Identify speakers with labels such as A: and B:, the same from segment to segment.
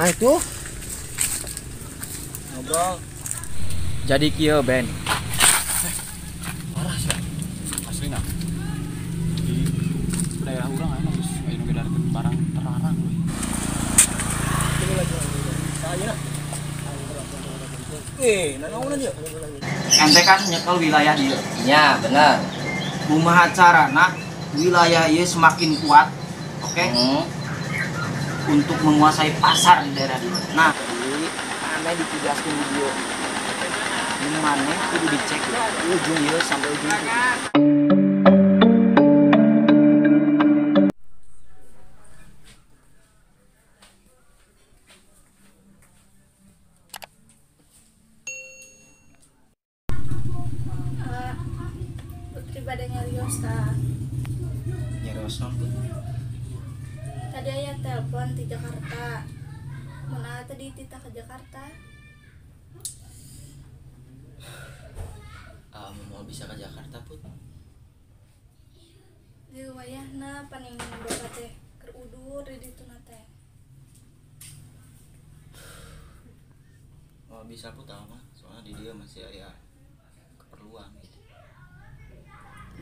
A: Mah itu ngobrol. Jadi kieu Ben.
B: Parah sih. Aslina. Di daerah urang emang geus aya nu ngedarkeun barang terlarang we. Ini lagi. Saya. Nanaon aja.
A: Ente kan nyekel wilayah dieu.
C: Iya, benar.
A: Kumaha carana wilayah ieu semakin kuat, oke? Untuk menguasai pasar di daerah dieu. Nah, jadi anda ditugaskeun di dieu. Ini mana kudu dicek ujung ieu sampai ujung itu.
D: Putri pada nyarios ta.
A: Nyarios naon, Put?
D: Tadi aya telepon di Jakarta. Mun tadi titah ke Jakarta.
C: Mau bisa ke Jakarta, Put?
D: Di wayahna paning bapak teh keur udur di ditu teh.
C: Mau bisa, Put, mah. Soalnya di dia masih ada keperluan gitu.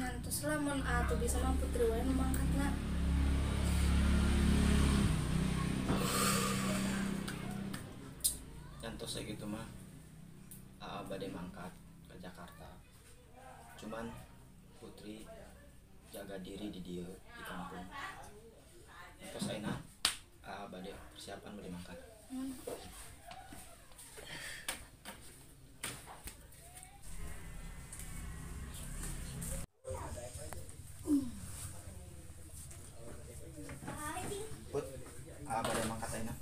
D: Ngantos lamun atuh bisa mah Putri wae nu mangkatna.
C: Cantos kayak gitu mah. Bade mangkat ke Jakarta. Cuman Putri jaga diri di dia di kampung. Terus ayeuna bade persiapan bade mangkat. Put, bade mangkat ayeuna.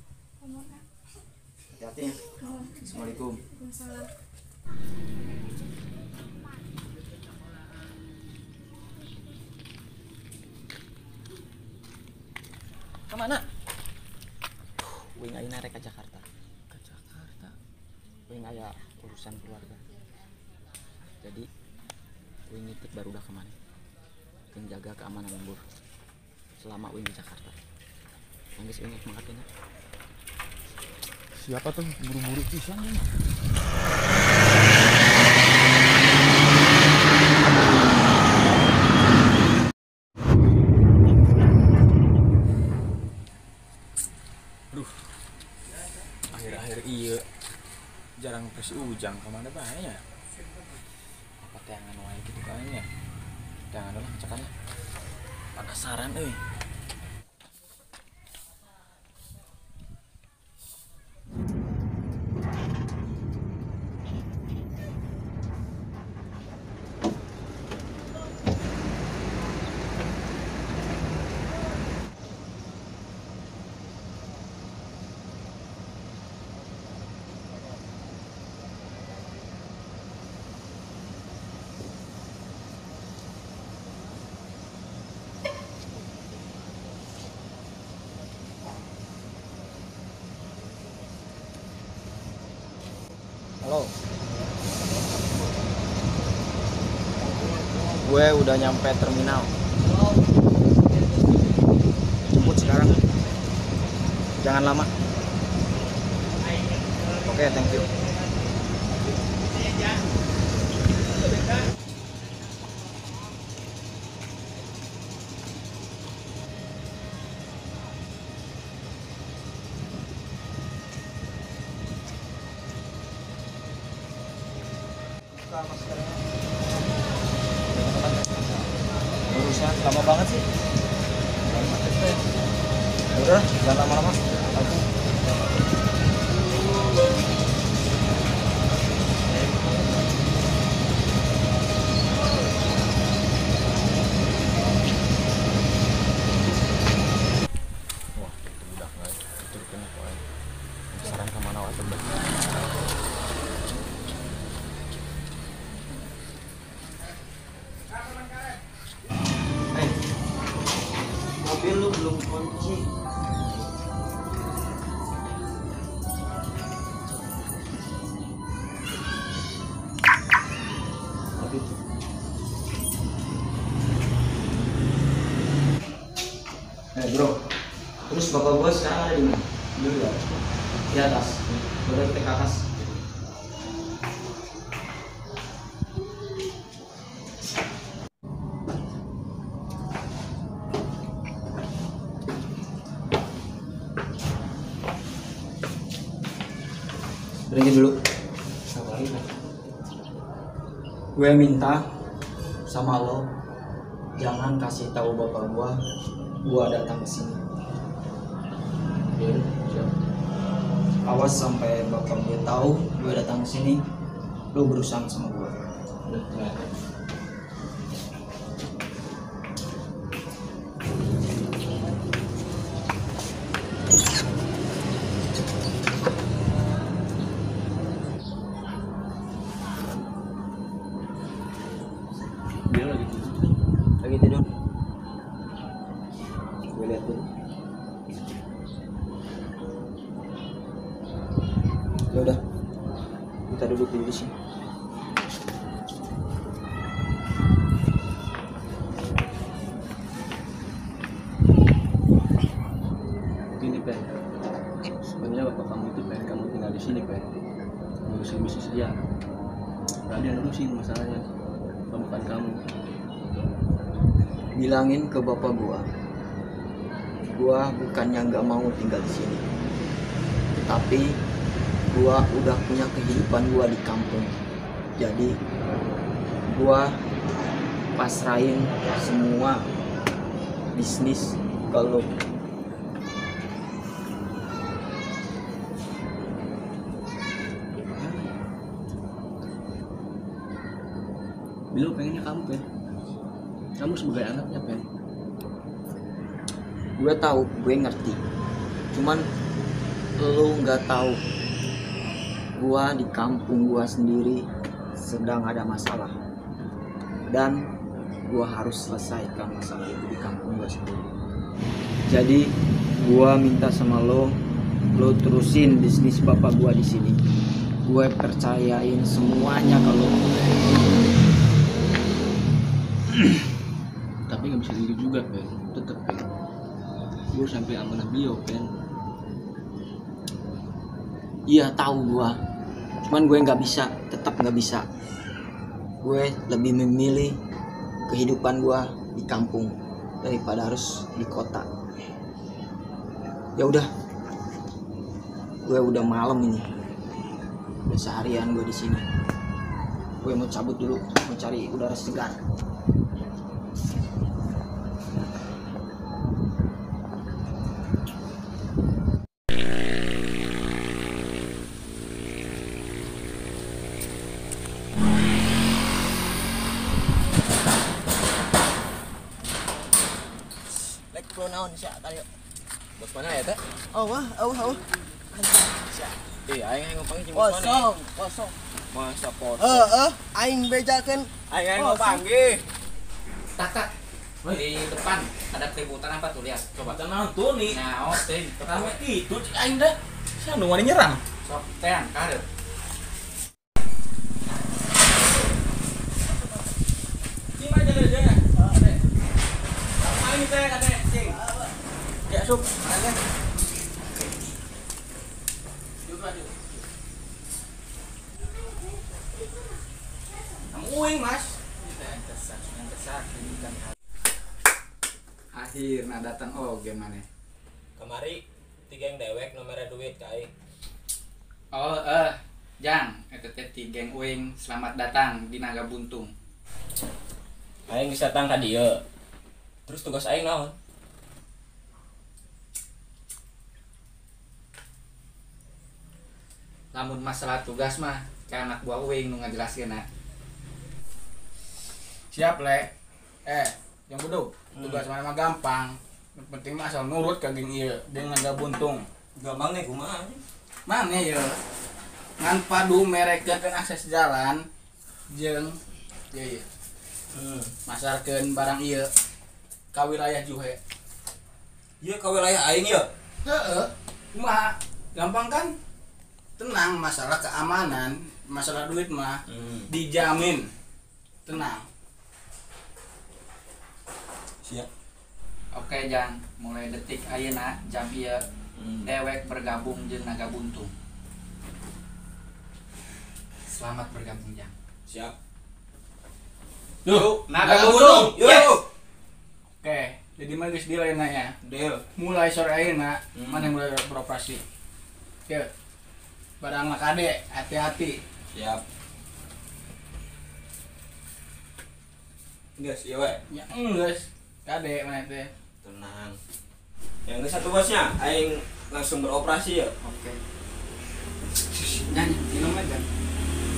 C: Hati-hati ya. Assalamualaikum.
D: Waalaikumsalam.
A: Kemana? Wing ayeuna rek ka Jakarta. Ke Jakarta. Wing aya urusan keluarga. Jadi wing nitip barudak kemana? Wing jaga keamanan lembur selama wing di Jakarta. Nangis wing mangkatnya.
B: Siapa tuh buru-buru pisan nih? Aduh. Akhir-akhir iya jarang pres ujang kemana bahaya.
A: Apa teangan wae gitu kayaknya. Teangan lah cekannya. Penasaran euy. Halo. Gue udah nyampe terminal. Jemput sekarang. Jangan lama. Oke, thank you. Urusan lama banget sih. Udah, jangan lama-lama. Aku. Wah, itu budak guys. Itu kena poin. Saran ke mana waktu itu? Mobil lu belum kunci. Bro, terus bapak gua sekarang ada di mana? Di luar.
C: Di atas. Udah kita ke atas. Berhenti dulu. Gue minta sama lo jangan kasih tahu bapak gua datang ke sini.
B: Ya, siap.
C: Awas sampai bapak gue tahu gue datang ke sini, lo berurusan sama gue.
B: Udah, nah. Dia lagi tidur.
C: Lagi tidur. Gue lihat dulu. Ya udah, kita duduk dulu di sini.
B: Gini Pen, sebenarnya bapak kamu itu pengen kamu tinggal di sini Pen, ngurusin bisnis dia. Gak dia ngurusin masalahnya, bukan kamu.
C: Bilangin ke bapak gua bukannya nggak mau tinggal di sini, tapi gua udah punya kehidupan gua di kampung. Jadi gua pasrahin semua bisnis ke lo.
B: Bilo pengennya kamu Pen, kamu sebagai anaknya Pen.
C: Gue tahu, gue ngerti. Cuman lo nggak tahu, gue di kampung gue sendiri sedang ada masalah, dan gue harus selesaikan masalah itu di kampung gue sendiri. Jadi gue minta sama lo terusin bisnis bapak gue di sini. Gue percayain semuanya ke lo.
B: Tapi nggak bisa gitu juga Pen, tetep Pen. Gue sampai amanah bio Pen.
C: Iya tahu gue, cuman gue tetap nggak bisa. Gue lebih memilih kehidupan gue di kampung daripada harus di kota. Ya udah, gue udah malam ini, udah seharian gue di sini. Gue mau cabut dulu, mau cari udara segar. Naon sih tadi?
A: Bos mana ya teh?
C: Oh.
A: Aing ngopanggil bos mana?
C: Kosong.
A: Masa pot.
C: Aing bejakeun.
A: Aing ngopanggil. Tak. Di depan ada keributan apa tuh, lihat. Coba.
E: Tenang tuh nih.
A: Nah, teh.
E: Pertama itu cik aing dah. Saya nu nyerang.
A: Sok teh kader.
E: Cing aja deh. Main teh katanya, cing. Ya, sup. Ada. Juga. Kamu uing, Mas.
A: Yang kesat ini kan.
E: Akhirnya datang gimana?
A: Kemari 3 yang dewek nomornya duit ka aing.
E: Jang, eta teh ti geng uing selamat datang di Naga Buntung.
A: Aing bisa datang ka dieu. Terus tugas aing naon?
E: Lamun masalah tugas mah ka anak buah uing nu ngajelaskeunna. Siap, Le. Yang bodoh, tugas mana mah gampang. Yang penting mah asal nurut ka geng ieu, geng Naga Buntung.
A: Gampang nih kumaha?
E: Mana ya? Ngan padu merekeun akses jalan jeung ieu. Masarkeun barang ieu ka wilayah Juhe.
A: Ieu ka wilayah aing ya.
E: Heeh. Kumaha? Gampang kan? Tenang, masalah keamanan, masalah duit mah dijamin. Tenang.
A: Siap.
E: Oke, Jang. Mulai detik ayeuna jam ieu
F: Dewek bergabung jeung Naga Buntung. Selamat bergabung Jang.
C: Siap.
E: Yuk,
F: Naga Buntung.
C: Yuk.
E: Oke, jadi magis deal ya.
C: Deal.
E: Mulai sore ayeuna mana yang mulai beroperasi. Oke. Barang kade, hati-hati.
C: Siap. Guys, iya we.
E: Ya geus. Kade mana teh.
C: Tenang. Yang ke satu bosnya, aing langsung beroperasi ya.
F: Oke. Nyanyi, minum aja.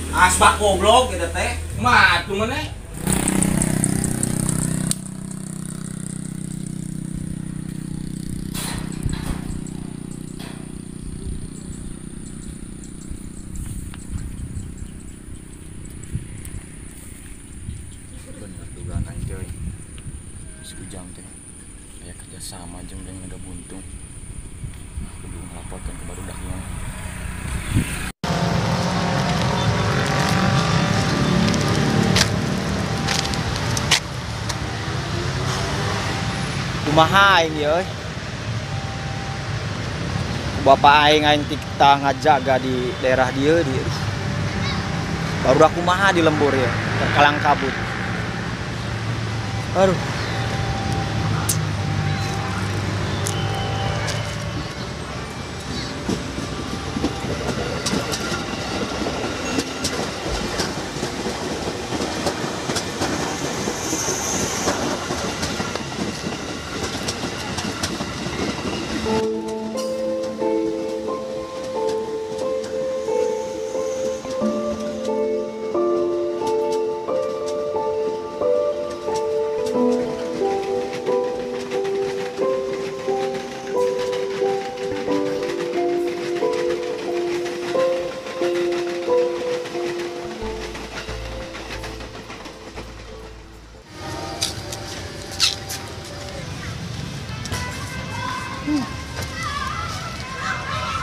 C: Asbak goblok kita teh.
E: Mah, tuh mana?
A: Bener dugaan aing teh. Geus ujang teh. Aya kerja sama jeung dengan Naga Buntung. Kudu ngelaporkan ke barudaknya. Kumaha aing ye? Bapak aing kita ngajaga di daerah dieu di. Baru aku kumaha di lembur ya, terkalang kabut. Aduh.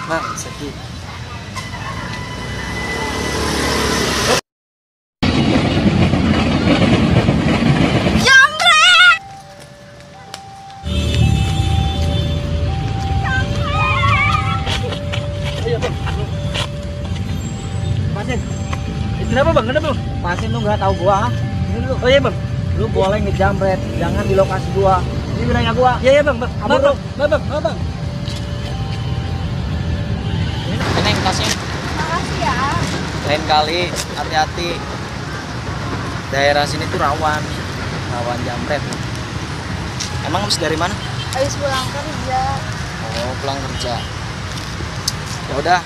A: Nah, sakit. Pasin. Kenapa bang? Kenapa bang? Pasin lu nggak tahu gua. Ini lu. Oh iya bang. Lu boleh ngejamret, jangan di lokasi gua. Ini wilayah gua. Iya iya bang. Kabur lu. Bang. Neng tasnya.
D: Makasih ya.
A: Lain kali hati-hati. Daerah sini tuh rawan jamret. Emang habis dari mana?
D: Habis pulang kerja.
A: Oh, pulang kerja. Ya udah,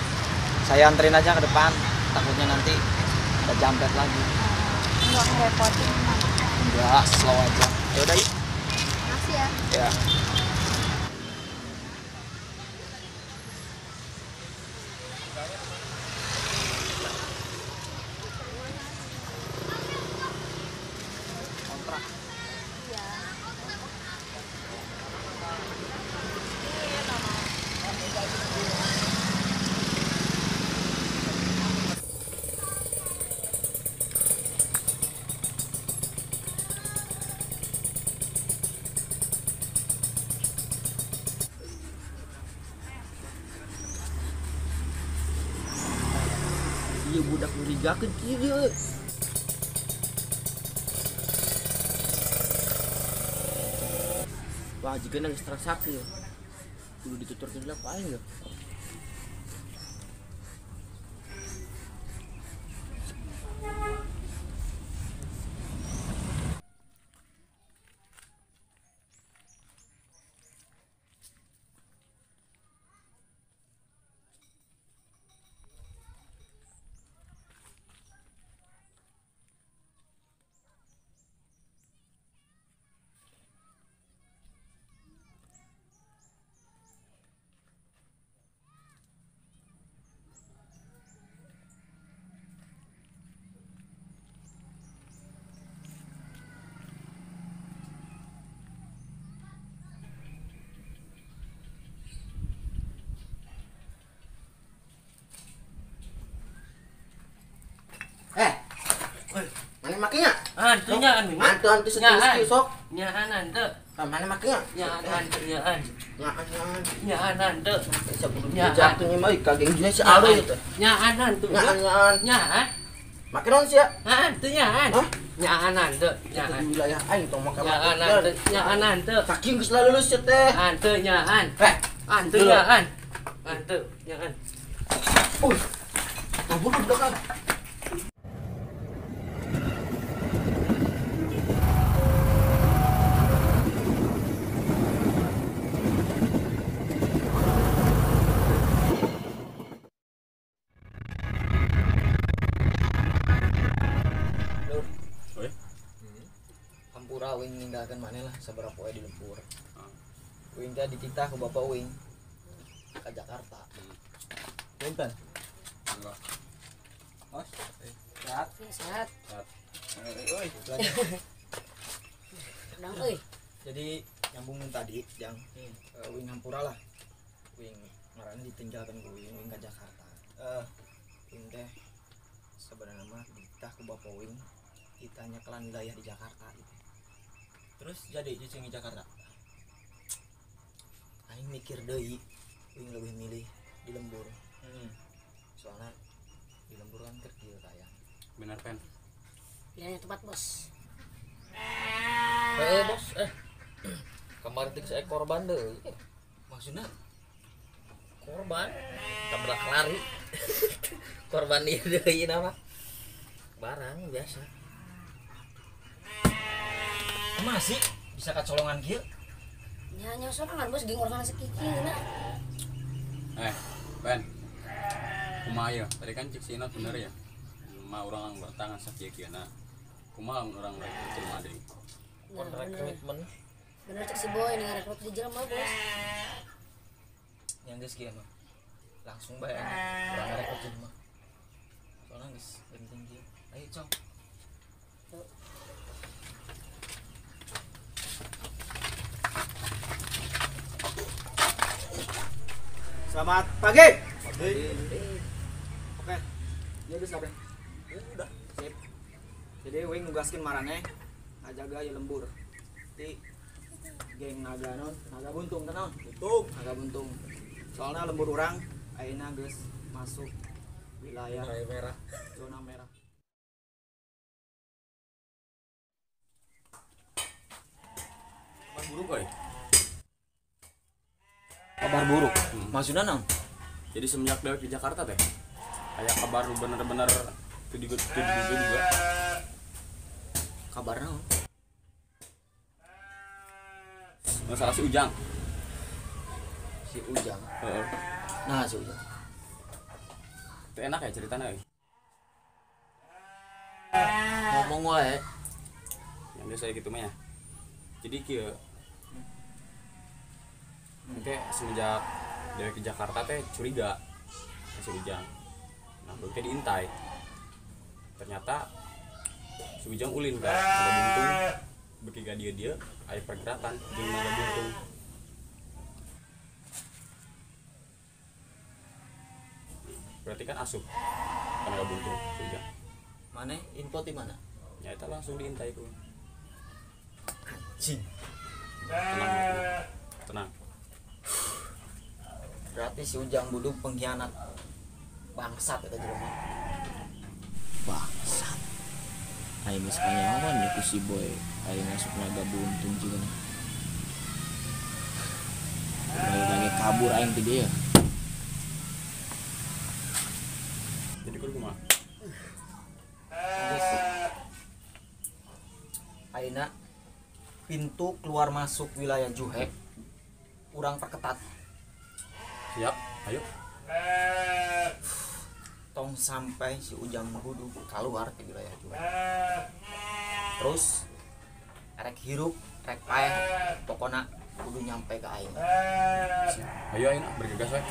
A: saya anterin aja ke depan. Takutnya nanti ada jamret lagi.
D: Enggak ngerepotin.
A: Enggak, slow aja. Ya udah, yuk.
D: Makasih ya.
A: Ya. Iya budak curigakeun kieu dia. Wah, jika nangis transaksi ya. Kudu dituturkeun lah paling ya.
C: Mana makinya?
A: Hantunya anu.
C: Hantu setinggi sok.
A: Nyaan hantu.
C: Mana makanya?
A: Nyaan hantu nyaan.
C: Nyaan.
A: Nyaan hantu.
C: Nyaan. Jatuhnya mah kagengnya si Aldo itu.
A: Nyaan hantu.
C: Nyaan.
A: Nyaan.
C: Makin non sih ya?
A: Hantu nyaan.
C: Hah?
A: Nyaan hantu. Nyaan.
C: Di wilayah aing tong makan.
A: Nyaan hantu. Nyaan hantu.
C: Saking geus lulus ya teh.
A: Hantu nyaan. Hantu
C: Dulu.
A: nyaan. Hantu nyaan.
C: Kabur ke belakang. Hampura wing ninggalkan mana lah seberapa poe di lempur. Wing teh dititah ke bapak wing ke Jakarta. Punten.
E: Enggak. Mas, sehat.
D: Sehat.
E: Oi.
D: Sedang euy.
C: Jadi nyambung tadi yang wing Hampura lah. Wing ngaranna ditinggalkan ku wing ke Jakarta. Wing teh sebenarnya mah dititah ke bapak wing ditanya kelan wilayah di Jakarta gitu. Terus jadi di sini Jakarta. Aing mikir deui wing lebih milih di lembur. Soalnya di lembur kan kecil kayak.
E: Benar Pen.
D: Pilihannya tempat bos.
C: Bos, kemarin tiga seekor korban deh. Maksudnya korban tabrak lari. Korban dia deui nama. Barang biasa. Masih bisa kecolongan kieu?
D: Ya nyosorangan bos geng orang sakikina.
E: Ben. Kumaha ya? Tadi kan cik Sinot bener ya. Mah orang bertangan sakieuna. Kumaha orang lain jelema deui.
C: Komitmen
D: Bener cek si boy nih rekrut di jelema bos.
C: yang geus kieu mah. Langsung bae urang rekrut jelema. Soalnya geus penting kieu. Ayo, cong.
G: Selamat pagi. Oke. Ya geus kabeh. Udah, sip. Jadi wing nugaskeun marane ngajaga ieu lembur. Di geng naga non, naga buntung teh naon? Buntung, naga buntung. Soalnya lembur urang ayeuna geus masuk wilayah
C: Merah.
G: zona merah.
E: Pas buruk euy.
C: Kabar buruk. Maksudnya naon?
E: Jadi semenjak dewek di Jakarta teh kayak kabar lu bener-bener itu juga.
C: Kabar naon?
E: Masalah si Ujang.
C: Si Ujang.
E: Heeh.
C: Nah, si Ujang.
E: Itu enak ya ceritanya euy.
C: Ngomong wae.
E: Yang biasa gitu mah ya. Jadi kieu teh semenjak dari ke Jakarta teh curiga si Ujang. Nah, baru teh diintai. Ternyata si Ujang ulin kan, ada buntung beki ka dia aya pergerakan jeung ada buntung. Berarti kan asup kan ada buntung si Ujang.
C: Mana? Info di mana?
E: Ya itu langsung diintai ku.
C: Cing.
E: Tenang.
C: Berarti si Ujang buduk pengkhianat bangsat eta jelema. Bangsat. Aing geus kanyawan ya ku si boy. Aing masuk naga buntung juga. Lagi kabur aing teh dia.
E: Jadi kudu kumaha?
C: Ayeuna pintu keluar masuk wilayah Juhek urang perketat.
E: Siap, ayo.
C: Tong sampai si Ujang kudu keluar ke wilayah Juhek. Terus rek hirup, rek paeh, pokona kudu nyampe ke aing.
E: Ayo ayo bergegas we.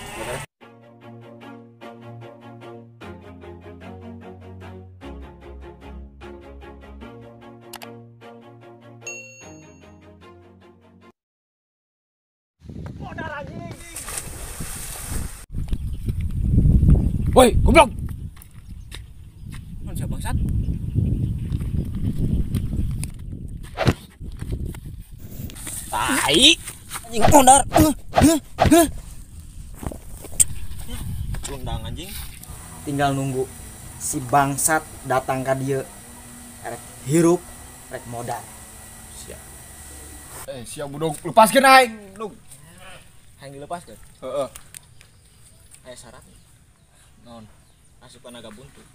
A: Woi, goblok. Mana siapa bangsat? Tai. Anjing mondar. Undang anjing.
G: Tinggal nunggu si bangsat datang ke dia. Rek hirup, rek modal.
A: Siap.
G: Siap budog, lepaskeun aing, budog.
A: Hayang dilepas kan?
G: Heeh.
A: Aya syarat. Naon? Asupan naga buntut.